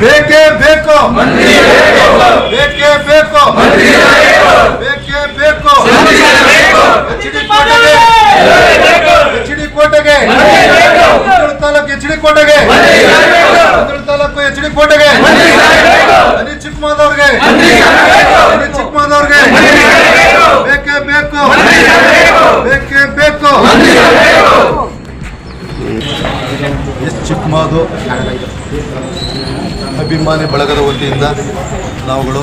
ಬೇಕೇ ಬೇಕು, ಬೇಕೇ ಬೇಕು, ಬೇಕೇ ಬೇಕು. ಎಚ್.ಡಿ. ಕೋಟೆಗೆ, ಮಂಗಳೂರು ತಾಲೂಕು ಎಚ್.ಡಿ. ಕೋಟೆಗೆ, ಮಂಗಳೂರು ತಾಲೂಕು ಎಚ್.ಡಿ. ಕೋಟೆಗೆ, ಅನಿಲ್ ಚಿಕ್ಕಮಾದವ್ರಿಗೆ, ಅನಿಲ್ ಚಿಕ್ಕಮಾದವ್ರಿಗೆ ಬೇಕೇ ಬೇಕು, ಬೇಕೇ ಬೇಕು. ಎಸ್ ಚಿಕ್ಕಮಾದು ಅಭಿಮಾನಿ ಬಳಗದ ವತಿಯಿಂದ ನಾವುಗಳು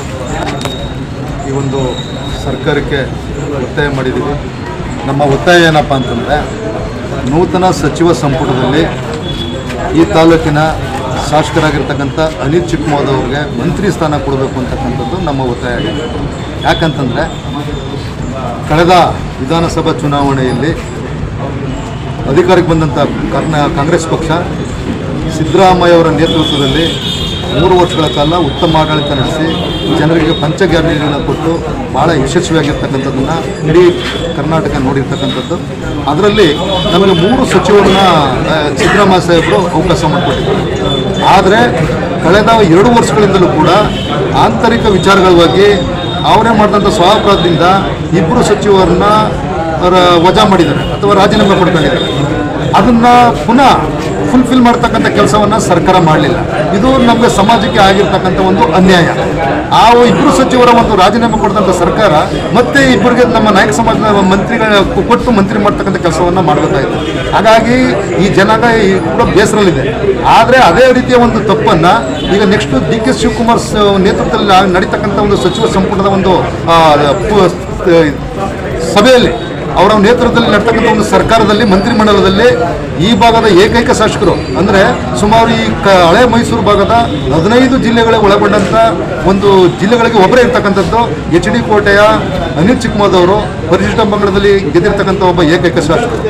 ಈ ಒಂದು ಸರ್ಕಾರಕ್ಕೆ ಒತ್ತಾಯ ಮಾಡಿದ್ದೀವಿ. ನಮ್ಮ ಒತ್ತಾಯ ಏನಪ್ಪ ಅಂತಂದರೆ, ನೂತನ ಸಚಿವ ಸಂಪುಟದಲ್ಲಿ ಈ ತಾಲೂಕಿನ ಶಾಸಕರಾಗಿರ್ತಕ್ಕಂಥ ಅನಿಲ್ ಚಿಕ್ಕಮಾದು ಅವ್ರಿಗೆ ಮಂತ್ರಿ ಸ್ಥಾನ ಕೊಡಬೇಕು ಅಂತಕ್ಕಂಥದ್ದು ನಮ್ಮ ಒತ್ತಾಯ ಆಗಿದೆ. ಯಾಕಂತಂದರೆ ಕಳೆದ ವಿಧಾನಸಭಾ ಚುನಾವಣೆಯಲ್ಲಿ ಅಧಿಕಾರಕ್ಕೆ ಬಂದಂಥ ಕಾಂಗ್ರೆಸ್ ಪಕ್ಷ ಸಿದ್ದರಾಮಯ್ಯ ಅವರ ನೇತೃತ್ವದಲ್ಲಿ 3 ವರ್ಷಗಳ ಕಾಲ ಉತ್ತಮ ಆಡಳಿತ ನಡೆಸಿ ಜನರಿಗೆ ಪಂಚ ಗ್ಯಾರಂಟಿಗಳನ್ನು ಕೊಟ್ಟು ಭಾಳ ಯಶಸ್ವಿಯಾಗಿರ್ತಕ್ಕಂಥದ್ದನ್ನು ಇಡೀ ಕರ್ನಾಟಕ ನೋಡಿರ್ತಕ್ಕಂಥದ್ದು. ಅದರಲ್ಲಿ ನಮಗೆ 3 ಸಚಿವರನ್ನ ಸಿದ್ದರಾಮಯ್ಯ ಸಾಹೇಬರು ಅವಕಾಶ ಮಾಡಿಕೊಟ್ಟಿದ್ದಾರೆ. ಆದರೆ ಕಳೆದ 2 ವರ್ಷಗಳಿಂದಲೂ ಕೂಡ ಆಂತರಿಕ ವಿಚಾರಗಳವಾಗಿ ಅವರೇ ಮಾಡಿದಂಥ ಸ್ವಾಪರಾಧದಿಂದ 2 ಸಚಿವರನ್ನ ವಜಾ ಮಾಡಿದ್ದಾರೆ ಅಥವಾ ರಾಜೀನಾಮೆ ಪಡ್ಕೊಂಡಿದ್ದಾರೆ. ಅದನ್ನು ಪುನಃ ಫುಲ್ಫಿಲ್ ಮಾಡ್ತಕ್ಕಂಥ ಕೆಲಸವನ್ನು ಸರ್ಕಾರ ಮಾಡಲಿಲ್ಲ. ಇದು ನಮಗೆ ಸಮಾಜಕ್ಕೆ ಆಗಿರ್ತಕ್ಕಂಥ ಒಂದು ಅನ್ಯಾಯ. ಆ 2 ಸಚಿವರ ಒಂದು ರಾಜೀನಾಮೆ ಕೊಡಿದಂಥ ಸರ್ಕಾರ ಮತ್ತೆ ಇಬ್ಬರಿಗೆ ನಮ್ಮ ನಾಯಕ ಸಮಾಜದ ಮಂತ್ರಿಗಳ ಕೊಟ್ಟು ಮಂತ್ರಿ ಮಾಡ್ತಕ್ಕಂಥ ಕೆಲಸವನ್ನು ಮಾಡಬೇಕಾಯಿತು. ಹಾಗಾಗಿ ಈ ಜನಾಂಗ ಕೂಡ ಬೇಸರಲ್ಲಿದೆ. ಆದರೆ ಅದೇ ರೀತಿಯ ಒಂದು ತಪ್ಪನ್ನು ಈಗ ನೆಕ್ಸ್ಟ್ ಡಿ.ಕೆ. ಶಿವಕುಮಾರ್ ನೇತೃತ್ವದಲ್ಲಿ ನಡೀತಕ್ಕಂಥ ಒಂದು ಸಚಿವ ಸಂಪುಟದ ಒಂದು ಸಭೆಯಲ್ಲಿ ಅವರ ನೇತೃತ್ವದಲ್ಲಿ ನಡ್ತಕ್ಕಂಥ ಒಂದು ಸರ್ಕಾರದಲ್ಲಿ ಮಂತ್ರಿಮಂಡಲದಲ್ಲಿ ಈ ಭಾಗದ ಏಕೈಕ ಶಾಸಕರು ಅಂದರೆ ಸುಮಾರು ಈ ಹಳೆ ಮೈಸೂರು ಭಾಗದ 15 ಜಿಲ್ಲೆಗಳಿಗೆ ಒಳಗೊಂಡಂಥ ಒಂದು ಜಿಲ್ಲೆಗಳಿಗೆ ಒಬ್ಬರೇ ಇರ್ತಕ್ಕಂಥದ್ದು ಎಚ್.ಡಿ. ಕೋಟೆಯ ಅನಿಲ್ ಚಿಕ್ಕಮಾದು ಅವರು ಪರಿಶಿಷ್ಟ ಪಂಗಡದಲ್ಲಿ ಗೆದ್ದಿರ್ತಕ್ಕಂಥ ಒಬ್ಬ ಏಕೈಕ ಶಾಸಕರು.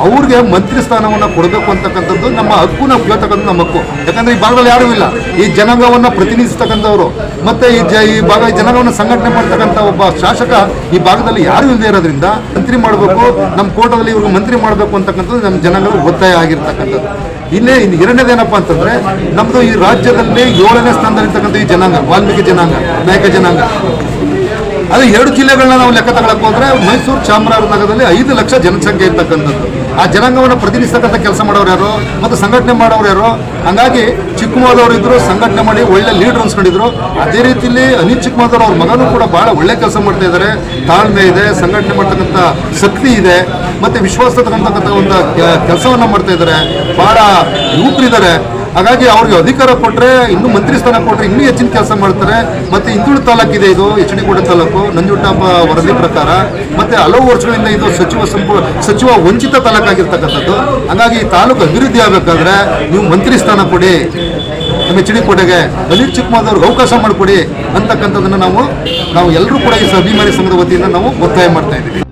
ಅವ್ರಿಗೆ ಮಂತ್ರಿ ಸ್ಥಾನವನ್ನು ಕೊಡಬೇಕು ಅಂತಕ್ಕಂಥದ್ದು ನಮ್ಮ ಹಕ್ಕು. ನಾವು ಕೇಳ್ತಕ್ಕಂಥ ನಮ್ಮ ಹಕ್ಕು. ಯಾಕಂದರೆ ಈ ಭಾಗದಲ್ಲಿ ಯಾರೂ ಇಲ್ಲ. ಈ ಜನಾಂಗವನ್ನು ಪ್ರತಿನಿಧಿಸ್ತಕ್ಕಂಥವ್ರು ಮತ್ತು ಈ ಭಾಗ ಜನಾಂಗವನ್ನು ಸಂಘಟನೆ ಮಾಡ್ತಕ್ಕಂಥ ಒಬ್ಬ ಶಾಸಕ ಈ ಭಾಗದಲ್ಲಿ ಯಾರೂ ಇಲ್ಲದೆ ಇರೋದ್ರಿಂದ ಮಂತ್ರಿ ಮಾಡಬೇಕು, ನಮ್ಮ ಕೋಟದಲ್ಲಿ ಇವ್ರಿಗೆ ಮಂತ್ರಿ ಮಾಡಬೇಕು ಅಂತಕ್ಕಂಥದ್ದು ನಮ್ಮ ಜನಾಂಗದ ಒತ್ತಾಯ ಆಗಿರ್ತಕ್ಕಂಥದ್ದು. ಇನ್ನೇ 2ನೇದೇನಪ್ಪ ಅಂತಂದರೆ, ನಮ್ಮದು ಈ ರಾಜ್ಯದಲ್ಲಿ 7ನೇ ಸ್ಥಾನದಲ್ಲಿರ್ತಕ್ಕಂಥ ಈ ಜನಾಂಗ ವಾಲ್ಮೀಕಿ ಜನಾಂಗ, ನಾಯಕ ಜನಾಂಗ. ಅದೇ 2 ಜಿಲ್ಲೆಗಳನ್ನ ನಾವು ಲೆಕ್ಕ ತಗೊಳಕ್ಕೆ ಹೋದರೆ ಮೈಸೂರು ಚಾಮರಾಜನಗರದಲ್ಲಿ 5 ಲಕ್ಷ ಜನಸಂಖ್ಯೆ ಇರ್ತಕ್ಕಂಥದ್ದು. ಆ ಜನಾಂಗವನ್ನು ಪ್ರತಿನಿಧಿಸ್ತಕ್ಕಂಥ ಕೆಲಸ ಮಾಡೋರು ಯಾರು ಮತ್ತು ಸಂಘಟನೆ ಮಾಡೋರು ಯಾರು? ಹಾಗಾಗಿ ಚಿಕ್ಕಮಾದು ಅವರು ಇದ್ದರು, ಸಂಘಟನೆ ಮಾಡಿ ಒಳ್ಳೆ ಲೀಡರ್ ಅನ್ಸ್ಕೊಂಡಿದ್ರು. ಅದೇ ರೀತಿಯಲ್ಲಿ ಅನಿಲ್ ಚಿಕ್ಕಮಾದು ಅವ್ರ ಮಗನೂ ಕೂಡ ಭಾಳ ಒಳ್ಳೆ ಕೆಲಸ ಮಾಡ್ತಾ ಇದ್ದಾರೆ. ತಾಳ್ಮೆ ಇದೆ, ಸಂಘಟನೆ ಮಾಡ್ತಕ್ಕಂಥ ಶಕ್ತಿ ಇದೆ ಮತ್ತು ವಿಶ್ವಾಸ ತಕ್ಕಂತಕ್ಕಂಥ ಒಂದು ಕೆಲಸವನ್ನು ಮಾಡ್ತಾ ಇದ್ದಾರೆ. ಭಾಳ ಯುವಕರಿದ್ದಾರೆ. ಹಾಗಾಗಿ ಅವ್ರಿಗೆ ಅಧಿಕಾರ ಕೊಟ್ಟರೆ, ಇನ್ನೂ ಮಂತ್ರಿ ಸ್ಥಾನ ಕೊಟ್ಟರೆ ಇನ್ನೂ ಹೆಚ್ಚಿನ ಕೆಲಸ ಮಾಡ್ತಾರೆ. ಮತ್ತು ಹಿಂದುಳಿದ ತಾಲೂಕಿದೆ ಇದು ಎಚ್.ಡಿ. ಕೋಟೆ ತಾಲೂಕು ನಂಜುಂಡಪ್ಪ ವರದಿ ಪ್ರಕಾರ. ಮತ್ತು ಹಲವು ವರ್ಷಗಳಿಂದ ಇದು ಸಚಿವ ವಂಚಿತ ತಾಲೂಕಾಗಿರ್ತಕ್ಕಂಥದ್ದು. ಹಾಗಾಗಿ ಈ ತಾಲೂಕು ಅಭಿವೃದ್ಧಿ ಆಗಬೇಕಾದ್ರೆ ನೀವು ಮಂತ್ರಿ ಸ್ಥಾನ ಕೊಡಿ ನಮ್ಮ ಎಚ್.ಡಿ. ಕೋಟೆಗೆ, ಅನಿಲ್ ಚಿಕ್ಕಮಾದು ಅವ್ರಿಗೆ ಅವಕಾಶ ಮಾಡಿಕೊಡಿ ಅಂತಕ್ಕಂಥದ್ದನ್ನು ನಾವು ಎಲ್ಲರೂ ಕೂಡ ಈ ಅಭಿಮಾನಿ ಸಂಘದ ವತಿಯಿಂದ ನಾವು ಒತ್ತಾಯ ಮಾಡ್ತಾ ಇದ್ದೀವಿ.